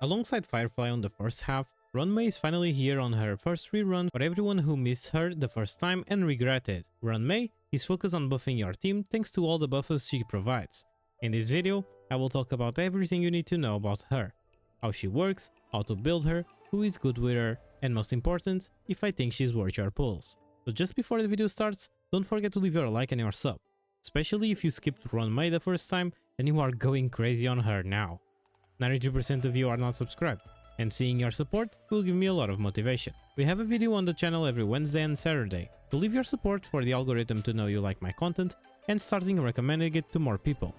Alongside Firefly on the first half, Ruan Mei is finally here on her first rerun for everyone who missed her the first time and regretted. Ruan Mei is focused on buffing your team thanks to all the buffs she provides. In this video, I will talk about everything you need to know about her, how she works, how to build her, who is good with her, and most important, if I think she's worth your pulls. So just before the video starts, don't forget to leave your like and your sub, especially if you skipped Ruan Mei the first time and you are going crazy on her now. 92% of you are not subscribed, and seeing your support will give me a lot of motivation. We have a video on the channel every Wednesday and Saturday, to leave your support for the algorithm to know you like my content and starting recommending it to more people.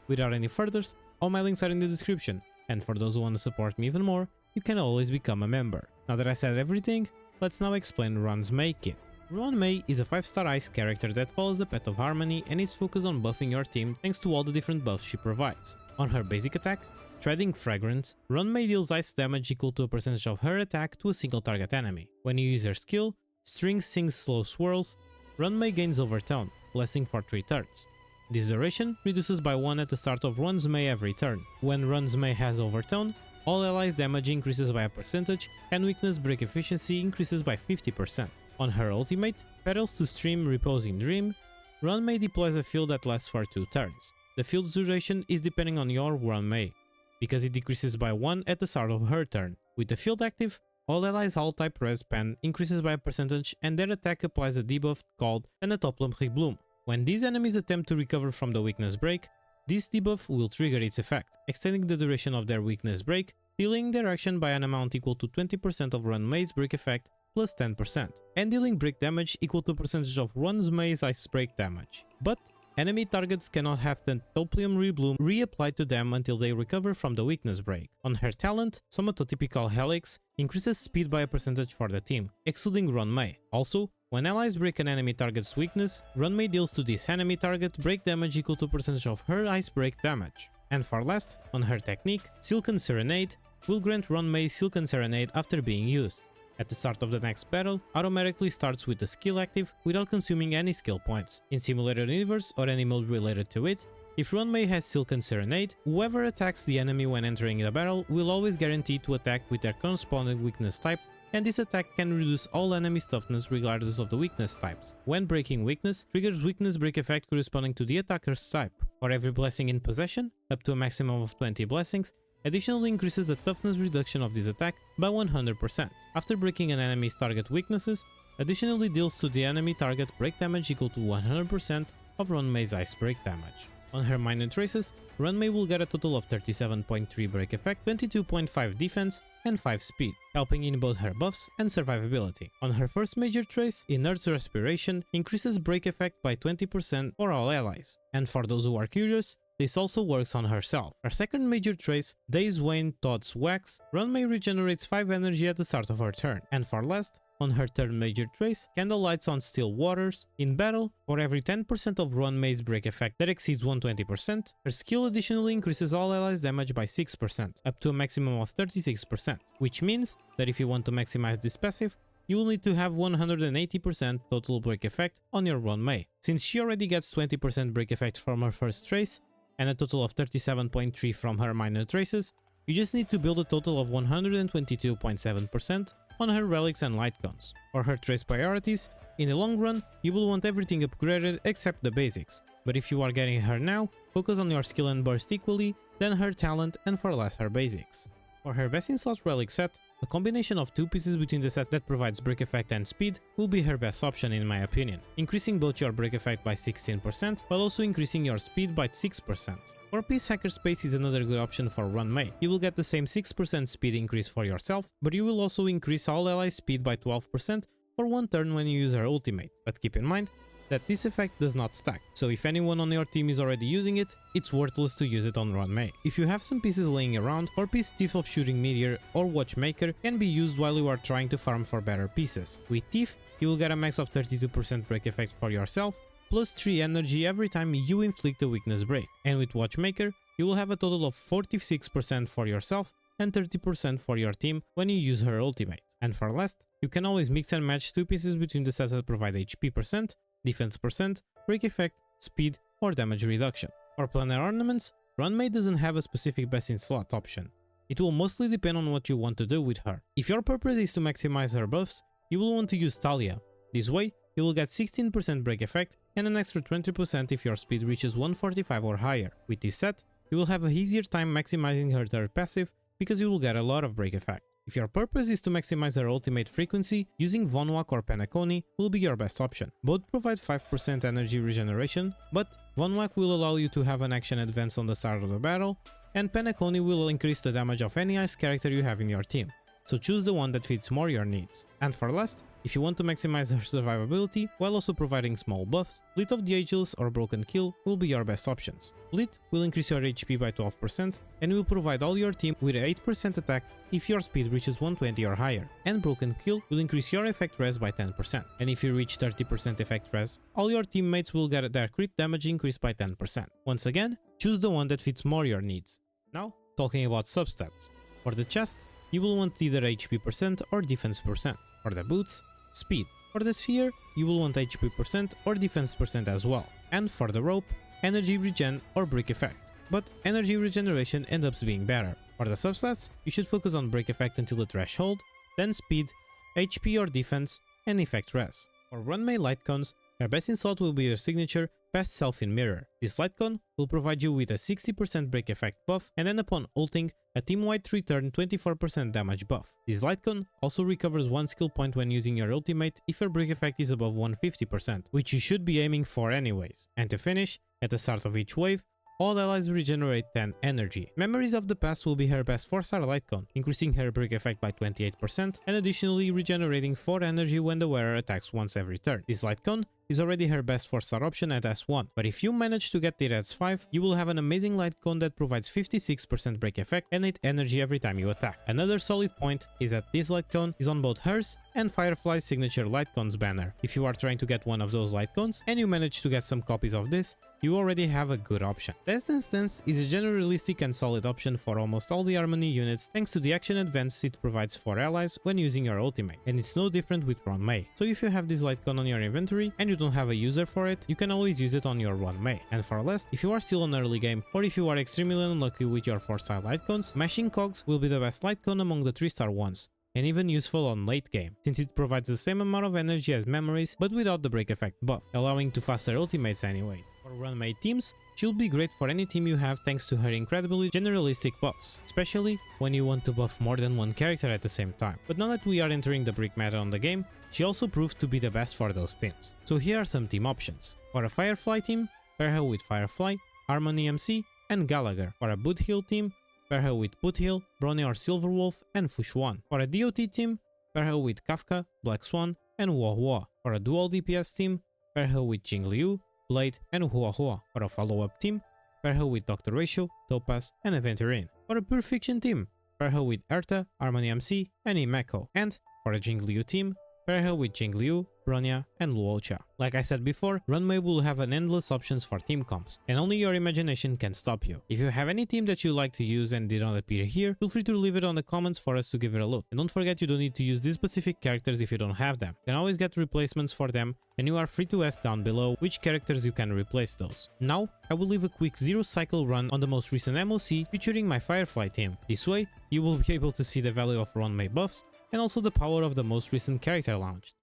Without any furthers, all my links are in the description, and for those who want to support me even more, you can always become a member. Now that I said everything, let's now explain Ruan Mei kit. Ruan Mei is a 5-star ice character that follows the path of harmony and is focused on buffing your team thanks to all the different buffs she provides. On her basic attack, Treading Fragrance, Ruan Mei deals ice damage equal to a percentage of her attack to a single target enemy. When you use her skill, String Sings Slow Swirls, Ruan Mei gains Overtone, lasting for 3 turns. This duration reduces by 1 at the start of Ruan Mei every turn. When Ruan Mei has Overtone, all allies damage increases by a percentage and weakness break efficiency increases by 50%. On her ultimate, Petals to Stream Reposing Dream, Ruan Mei deploys a field that lasts for 2 turns. The field's duration is depending on your Ruan Mei, because it decreases by 1 at the start of her turn. With the field active, all allies all type res pen increases by a percentage and their attack applies a debuff called Anatoplam Bloom. When these enemies attempt to recover from the weakness break, this debuff will trigger its effect, extending the duration of their weakness break, dealing their action by an amount equal to 20% of Ruan Mei's break effect plus 10%, and dealing break damage equal to a percentage of Ruan Mei's ice break damage. But enemy targets cannot have the Anatoplam Rebloom reapplied to them until they recover from the weakness break. On her talent, Somatotypical Helix increases speed by a percentage for the team, excluding Ruan Mei. Also, when allies break an enemy target's weakness, Ruan Mei deals to this enemy target break damage equal to a percentage of her ice break damage. And for last, on her technique, Silken Serenade will grant Ruan Mei Silken Serenade after being used. At the start of the next battle, automatically starts with the skill active without consuming any skill points. In Simulated Universe or any mode related to it, if Ruan Mei has Silken Serenade, whoever attacks the enemy when entering the battle will always guarantee to attack with their corresponding weakness type, and this attack can reduce all enemies' toughness regardless of the weakness types. When breaking weakness, triggers weakness break effect corresponding to the attacker's type. For every blessing in possession, up to a maximum of 20 blessings, additionally increases the toughness reduction of this attack by 100%. After breaking an enemy's target weaknesses, additionally deals to the enemy target break damage equal to 100% of Ruan Mei's ice break damage. On her minor traces, Ruan Mei will get a total of 37.3 break effect, 22.5 defense, and 5 speed, helping in both her buffs and survivability. On her first major trace, Inert's Respiration increases break effect by 20% for all allies. And for those who are curious, this also works on herself. Her second major trace, Days Wane Todd's Wax, Ruan Mei regenerates 5 energy at the start of her turn. And for last, on her third major trace, Candlelights on Still Waters, in battle, for every 10% of Ruan Mei's break effect that exceeds 120%, her skill additionally increases all allies damage by 6%, up to a maximum of 36%, which means that if you want to maximize this passive, you will need to have 180% total break effect on your Ruan Mei. Since she already gets 20% break effect from her first trace, and a total of 37.3 from her minor traces, you just need to build a total of 122.7% on her relics and lightcones. For her trace priorities, in the long run, you will want everything upgraded except the basics, but if you are getting her now, focus on your skill and burst equally, then her talent, and for last her basics. For her best in slot relic set, a combination of 2 pieces between the set that provides break effect and speed will be her best option in my opinion, increasing both your break effect by 16% while also increasing your speed by 6%. 4-piece Hacker Space is another good option for Ruan Mei. You will get the same 6% speed increase for yourself, but you will also increase all ally speed by 12% for 1 turn when you use her ultimate. But keep in mind that this effect does not stack, so if anyone on your team is already using it, it's worthless to use it on Ruan Mei. If you have some pieces laying around, 4-piece Thief of Shooting Meteor or Watchmaker can be used while you are trying to farm for better pieces. With Thief, you will get a max of 32% break effect for yourself, plus 3 energy every time you inflict a weakness break. And with Watchmaker, you will have a total of 46% for yourself and 30% for your team when you use her ultimate. And for last, you can always mix and match 2 pieces between the sets that provide HP percent, defense percent, break effect, speed, or damage reduction. For planar ornaments, Ruan Mei doesn't have a specific best in slot option. It will mostly depend on what you want to do with her. If your purpose is to maximize her buffs, you will want to use Talia. This way, you will get 16% break effect and an extra 20% if your speed reaches 145 or higher. With this set, you will have an easier time maximizing her third passive because you will get a lot of break effect. If your purpose is to maximize her ultimate frequency, using Von Whack or Penacony will be your best option. Both provide 5% energy regeneration, but Von Whack will allow you to have an action advance on the start of the battle, and Penacony will increase the damage of any ice character you have in your team. So choose the one that fits more your needs. And for last, if you want to maximize her survivability while also providing small buffs, Bleed of the Ageless or Broken Kill will be your best options. Bleed will increase your HP by 12% and will provide all your team with an 8% attack if your speed reaches 120 or higher, and Broken Kill will increase your effect res by 10%, and if you reach 30% effect res, all your teammates will get their crit damage increased by 10%. Once again, choose the one that fits more your needs. Now, talking about substats. For the chest, you will want either HP percent or defense percent. For the boots, speed. For the sphere, you will want HP percent or defense percent as well. And for the rope, energy regen or break effect. But energy regeneration ends up being better. For the substats, you should focus on break effect until the threshold, then speed, HP or defense, and effect res. For Ruan Mei Lightcones, your best insult will be your signature Past Self in Mirror. This Lightcone will provide you with a 60% break effect buff, and then upon ulting, a team-wide return 24% damage buff. This Lightcone also recovers 1 skill point when using your ultimate if your break effect is above 150%, which you should be aiming for anyways. And to finish, at the start of each wave, all allies regenerate 10 energy. Memories of the Past will be her best 4-star Lightcone, increasing her break effect by 28% and additionally regenerating 4 energy when the wearer attacks once every turn. This Lightcone is already her best 4-star option at S1, but if you manage to get it at S5, you will have an amazing Lightcone that provides 56% break effect and 8 energy every time you attack. Another solid point is that this Lightcone is on both hers and Firefly's signature Lightcones banner. If you are trying to get one of those Lightcones and you manage to get some copies of this, you already have a good option. Less Than Stance is a generalistic and solid option for almost all the Harmony units thanks to the action advance it provides for allies when using your ultimate, and it's no different with Ruan Mei. So if you have this Lightcone on your inventory and you don't have a user for it, you can always use it on your Ruan Mei. And for last, if you are still on early game or if you are extremely unlucky with your 4-star Lightcones, Mashing Cogs will be the best Lightcone among the 3-star ones, and even useful on late game, since it provides the same amount of energy as Memories but without the break effect buff, allowing to faster ultimates anyways. For Ruan Mei teams, she'll be great for any team you have thanks to her incredibly generalistic buffs, especially when you want to buff more than one character at the same time. But now that we are entering the brick meta on the game, she also proved to be the best for those teams. So here are some team options. For a Firefly team, pair her with Firefly, Harmony MC, and Gallagher. For a Boot Hill team, pair her with Boot Hill, Bronya or Silverwolf, and Fushuan. For a DOT team, pair her with Kafka, Black Swan, and Hua. For a dual DPS team, pair her with Jingliu, Blade, and Hua. For a follow-up team, pair her with Dr. Ratio, Topaz, and Aventurine. For a pure fiction team, pair her with Erta, Harmony MC, and Imeko. And for a Jingliu team, pair her with Jingliu, Bronya, and Luocha. Like I said before, Ruan Mei will have an endless options for team comps, and only your imagination can stop you. If you have any team that you like to use and did not appear here, feel free to leave it on the comments for us to give it a look. And don't forget, you don't need to use these specific characters if you don't have them. You can always get replacements for them, and you are free to ask down below which characters you can replace those. Now, I will leave a quick 0 cycle run on the most recent MOC featuring my Firefly team. This way, you will be able to see the value of Ruan Mei buffs and also the power of the most recent character launched.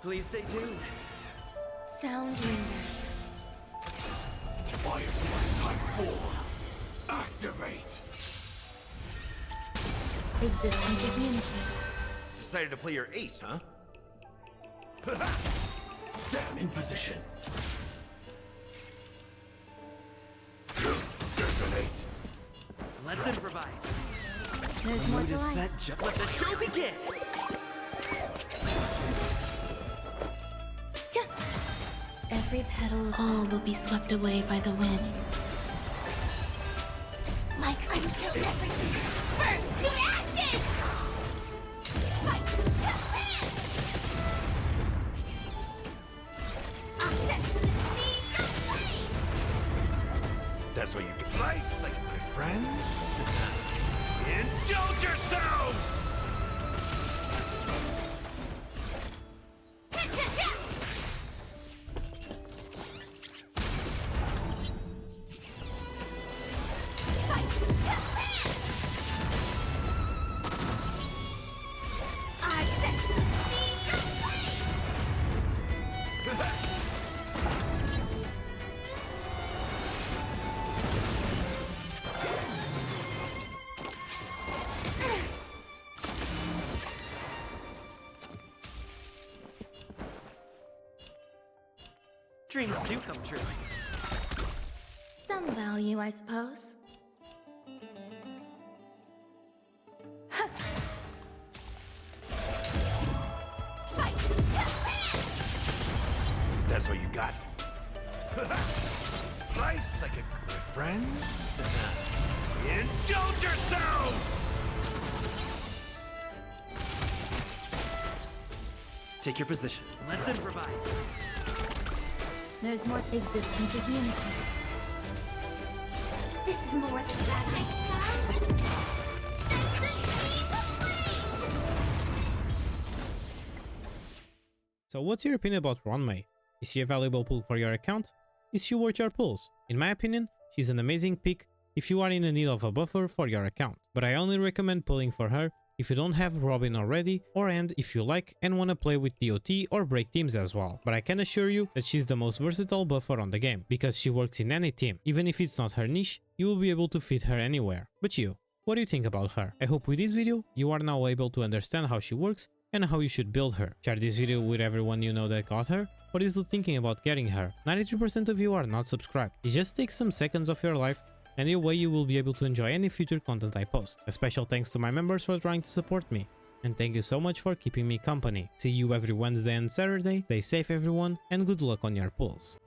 Please stay tuned. Sound lingers. Firefly Type 4. Activate. Existence immunity. Decided to play your ace, huh? Sam in position. Detonate. Let's improvise. There's more to life. Let the show begin. Every petal, all will be swept away by the wind. Like until everything burns to ashes! Fight to land! I'll set the seas aflame! That's how you get slice, like my friends. Indulge yourselves! dreams do come true. Some value, I suppose. That's all you got? Nice, like a good friend? Indulge yourselves! Take your position. Let's improvise. There's more to existence as unity. This is more than that. So what's your opinion about Ruan Mei? Is she a valuable pull for your account? Is she worth your pulls? In my opinion, she's an amazing pick if you are in the need of a buffer for your account, but I only recommend pulling for her if you don't have Robin already, and if you like and wanna play with DOT or break teams as well. But I can assure you that she's the most versatile buffer on the game, because she works in any team. Even if it's not her niche, you will be able to fit her anywhere. But you, what do you think about her? I hope with this video, you are now able to understand how she works and how you should build her. Share this video with everyone you know that got her, or is still thinking about getting her. 93% of you are not subscribed. It just takes some seconds of your life, and in a way you will be able to enjoy any future content I post. A special thanks to my members for trying to support me, and thank you so much for keeping me company. See you every Wednesday and Saturday, stay safe everyone, and good luck on your pulls.